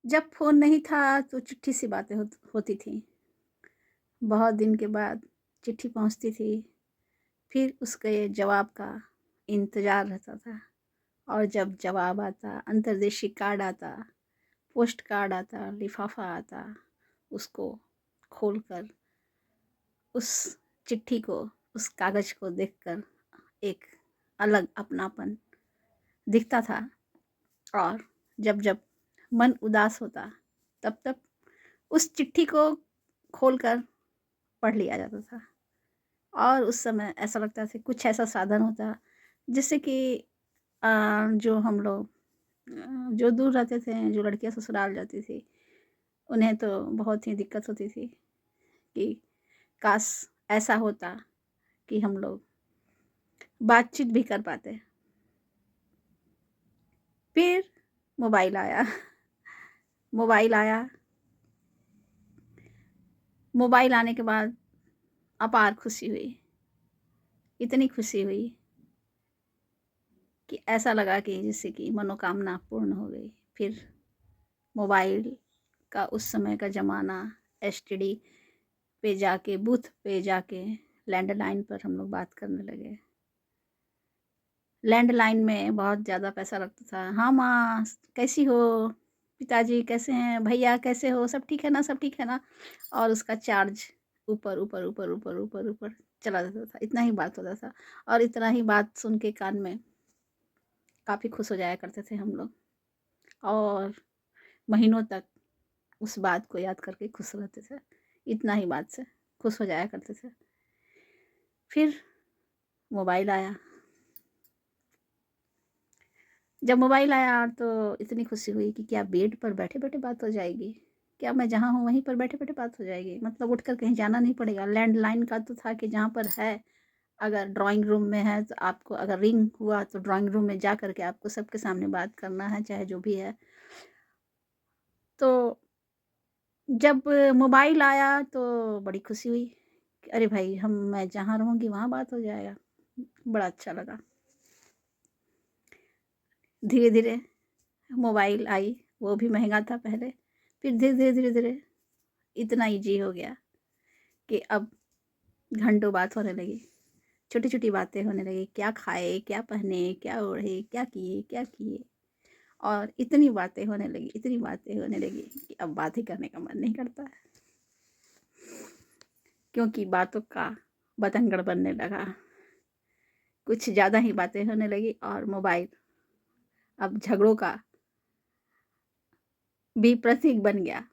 जब फ़ोन नहीं था तो चिट्ठी से बातें होती थीं। बहुत दिन के बाद चिट्ठी पहुँचती थी, फिर उसके जवाब का इंतज़ार रहता था और जब जवाब आता, अंतर्देशीय कार्ड आता, पोस्ट कार्ड आता, लिफ़ाफ़ा आता, उसको खोलकर उस चिट्ठी को, उस कागज़ को देखकर एक अलग अपनापन दिखता था और जब-जब मन उदास होता, तब-तब उस चिट्ठी को खोलकर पढ़ लिया जाता था और उस समय ऐसा लगता था कुछ ऐसा साधन होता जिससे कि जो हम लोग जो दूर रहते थे, जो लड़कियाँ ससुराल जाती थी, उन्हें तो बहुत ही दिक्कत होती थी कि काश ऐसा होता कि हम लोग बातचीत भी कर पाते। फिर मोबाइल आया। मोबाइल आया, मोबाइल आने के बाद अपार खुशी हुई, इतनी खुशी हुई कि ऐसा लगा कि जैसे कि मनोकामना पूर्ण हो गई। फिर मोबाइल का उस समय का ज़माना, एसटीडी पे जाके, बूथ पे जाके लैंडलाइन पर हम लोग बात करने लगे। लैंडलाइन में बहुत ज़्यादा पैसा लगता था। हाँ माँ, कैसी हो? पिताजी कैसे हैं? भैया कैसे हो? सब ठीक है ना? सब ठीक है ना? और उसका चार्ज ऊपर, ऊपर, ऊपर, ऊपर, ऊपर, ऊपर चला जाता था। इतना ही बात होता था और इतना ही बात सुन के कान में काफ़ी खुश हो जाया करते थे हम लोग और महीनों तक उस बात को याद करके खुश रहते थे। इतना ही बात से खुश हो जाया करते थे। फिर मोबाइल आया। जब मोबाइल आया तो इतनी खुशी हुई कि क्या बेड पर बैठे-बैठे बात हो जाएगी? क्या मैं जहाँ हूँ वहीं पर बैठे-बैठे बात हो जाएगी? मतलब उठकर कहीं जाना नहीं पड़ेगा। लैंडलाइन का तो था कि जहाँ पर है, अगर ड्राइंग रूम में है तो आपको अगर रिंग हुआ तो ड्राइंग रूम में जा कर के आपको सबके सामने बात करना है, चाहे जो भी है। तो जब मोबाइल आया तो बड़ी खुशी हुई कि अरे भाई मैं जहाँ रहूँगी वहाँ बात हो जाएगा। बड़ा अच्छा लगा। धीरे-धीरे मोबाइल आई, वो भी महँगा था पहले। फिर धीरे-धीरे, धीरे-धीरे इतना ईज़ी हो गया कि अब घंटों बात होने लगी। छोटी-छोटी बातें होने लगी, क्या खाए, क्या पहने, क्या ओढ़े, क्या किए और इतनी बातें होने लगी, इतनी बातें होने लगी कि अब बात ही करने का मन नहीं करता है। क्योंकि बातों का बतंगड़ बनने लगा। कुछ ज़्यादा ही बातें होने लगी और मोबाइल अब झगड़ों का भी प्रतीक बन गया।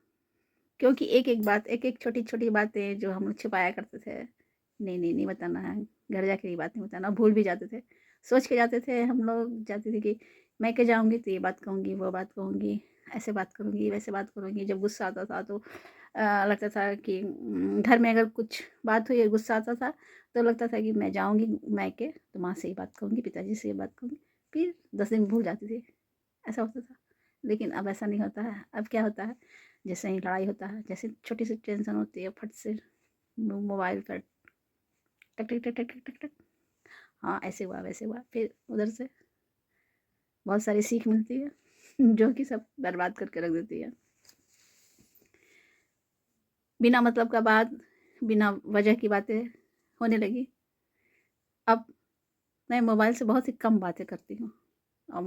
क्योंकि एक-एक बात, एक-एक छोटी-छोटी बातें जो हम लोग छिपाया करते थे, नहीं, नहीं, नहीं बताना है, घर जाके ये बात नहीं बताना, भूल भी जाते थे। सोच के जाते थे हम लोग जाते थे कि मायके जाऊँगी तो ये बात कहूँगी, वो बात कहूँगी, ऐसे बात करूँगी, वैसे बात करूँगी। जब गुस्सा आता था तो लगता था कि घर में अगर कुछ बात हुई और गुस्सा आता था, तो लगता था कि मैं जाऊँगी मायके तो माँ से ये बात कहूँगी, पिताजी से ये बात कहूँगी। फिर 10 दिन में भूल जाती थी, ऐसा होता था। लेकिन अब ऐसा नहीं होता है। अब क्या होता है, जैसे ही लड़ाई होता है, जैसे छोटी सी टेंशन होती है, फट से मोबाइल पर टक टक टक टक टक टक, हाँ ऐसे हुआ वैसे हुआ, फिर उधर से बहुत सारी सीख मिलती है जो कि सब बर्बाद करके रख देती है। बिना मतलब का बात, बिना वजह की बातें होने लगी। अब मैं मोबाइल से बहुत ही कम बातें करती हूँ और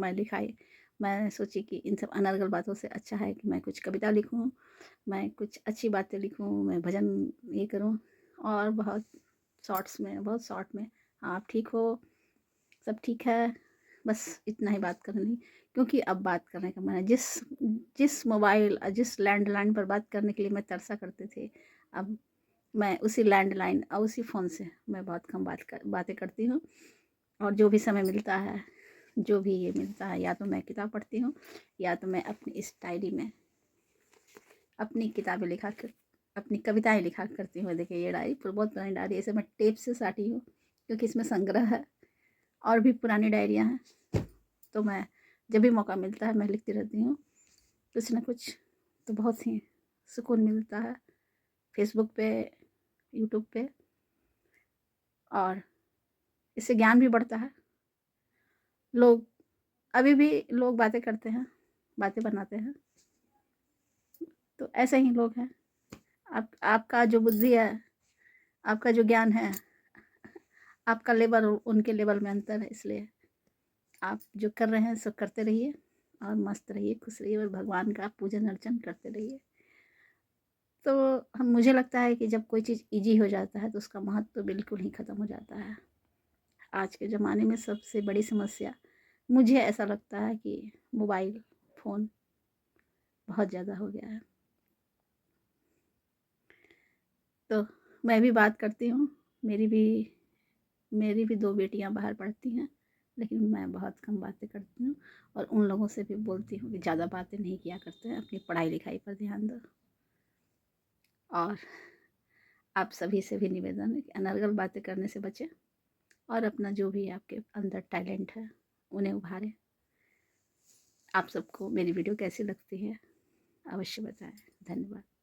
मैं सोची कि इन सब अनर्गल बातों से अच्छा है कि मैं कुछ कविता लिखूँ, मैं कुछ अच्छी बातें लिखूँ, मैं भजन ये करूँ और बहुत शॉर्ट में, हाँ आप ठीक हो, सब ठीक है, बस इतना ही बात करनी। क्योंकि अब बात करने का मन है, जिस जिस मोबाइल जिस लैंडलाइन पर बात करने के लिए मैं तरसा करते थे, अब मैं उसी लैंडलाइन और उसी फ़ोन से मैं बहुत कम बातें करती हूँ और जो भी समय मिलता है, जो भी ये मिलता है, या तो मैं किताब पढ़ती हूँ या तो मैं अपनी इस डायरी में अपनी किताबें लिखा कर अपनी कविताएँ लिखा करती हूँ। देखिए ये डायरी बहुत पुरानी डायरी है, इसे मैं टेप से साटी हूँ क्योंकि इसमें संग्रह है और भी पुरानी डायरियाँ हैं। तो मैं जब भी मौका मिलता है मैं लिखती रहती हूँ कुछ ना कुछ, तो बहुत ही सुकून मिलता है फेसबुक पे, यूट्यूब पे और इससे ज्ञान भी बढ़ता है। लोग अभी भी लोग बातें करते हैं, बातें बनाते हैं। तो ऐसे ही लोग हैं। आपका जो बुद्धि है, आपका जो ज्ञान है, आपका लेवल और उनके लेवल में अंतर है, इसलिए आप जो कर रहे हैं सो करते रहिए और मस्त रहिए, खुश रहिए और भगवान का पूजन अर्चन करते रहिए। तो हम मुझे लगता है कि जब कोई चीज़ ईज़ी हो जाता है तो उसका महत्व तो बिल्कुल ही ख़त्म हो जाता है। आज के ज़माने में सबसे बड़ी समस्या मुझे ऐसा लगता है कि मोबाइल फ़ोन बहुत ज़्यादा हो गया है। तो मैं भी बात करती हूँ, मेरी भी 2 बेटियाँ बाहर पढ़ती हैं, लेकिन मैं बहुत कम बातें करती हूँ और उन लोगों से भी बोलती हूँ कि ज़्यादा बातें नहीं किया करते हैं, अपनी पढ़ाई-लिखाई पर ध्यान दो। और आप सभी से भी निवेदन है कि अनर्गल बातें करने से बचें और अपना जो भी आपके अंदर टैलेंट है, उन्हें उभारें। आप सबको मेरी वीडियो कैसी लगती है, अवश्य बताएँ। धन्यवाद।